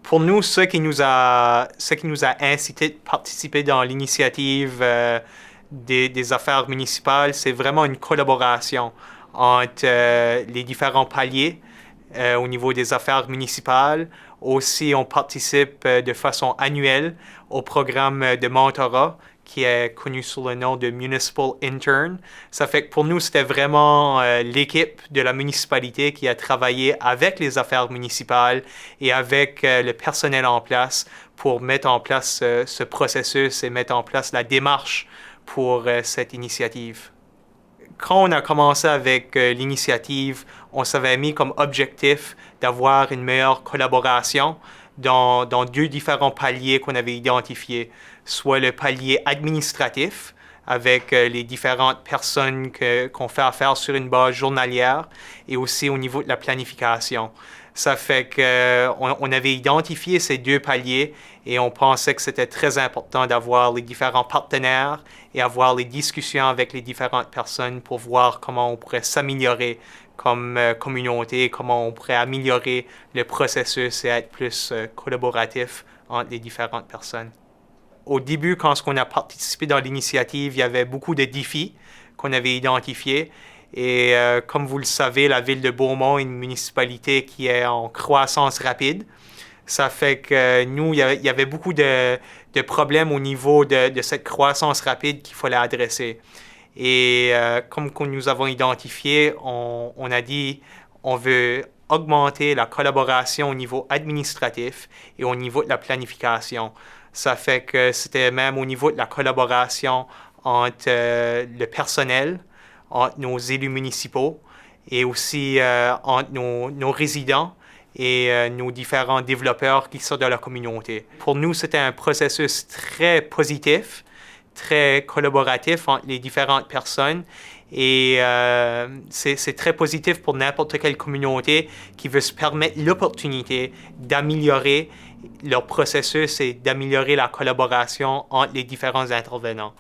Pour nous, ce qui nous a incité de participer dans l'initiative des affaires municipales, c'est vraiment une collaboration entre les différents paliers au niveau des affaires municipales. Aussi, on participe de façon annuelle au programme de mentorat qui est connu sous le nom de Municipal Intern. Ça fait que pour nous, c'était vraiment l'équipe de la municipalité qui a travaillé avec les affaires municipales et avec le personnel en place pour mettre en place ce processus et mettre en place la démarche pour cette initiative. Quand on a commencé avec l'initiative, on s'avait mis comme objectif d'avoir une meilleure collaboration dans deux différents paliers qu'on avait identifiés, soit le palier administratif, avec les différentes personnes qu'on fait affaire sur une base journalière, et aussi au niveau de la planification. Ça fait qu'on avait identifié ces deux paliers et on pensait que c'était très important d'avoir les différents partenaires et avoir les discussions avec les différentes personnes pour voir comment on pourrait s'améliorer comme communauté, comment on pourrait améliorer le processus et être plus collaboratif entre les différentes personnes. Au début, quand on a participé dans l'initiative, il y avait beaucoup de défis qu'on avait identifiés. Et comme vous le savez, la ville de Beaumont est une municipalité qui est en croissance rapide. Ça fait que nous, il y avait beaucoup de problèmes au niveau de cette croissance rapide qu'il fallait adresser. Et comme nous avons identifié, on a dit on veut augmenter la collaboration au niveau administratif et au niveau de la planification. Ça fait que c'était même au niveau de la collaboration entre le personnel, entre nos élus municipaux et aussi entre nos résidents et nos différents développeurs qui sont dans la communauté. Pour nous, c'était un processus très positif, très collaboratif entre les différentes personnes et c'est très positif pour n'importe quelle communauté qui veut se permettre l'opportunité d'améliorer leur processus et d'améliorer la collaboration entre les différents intervenants.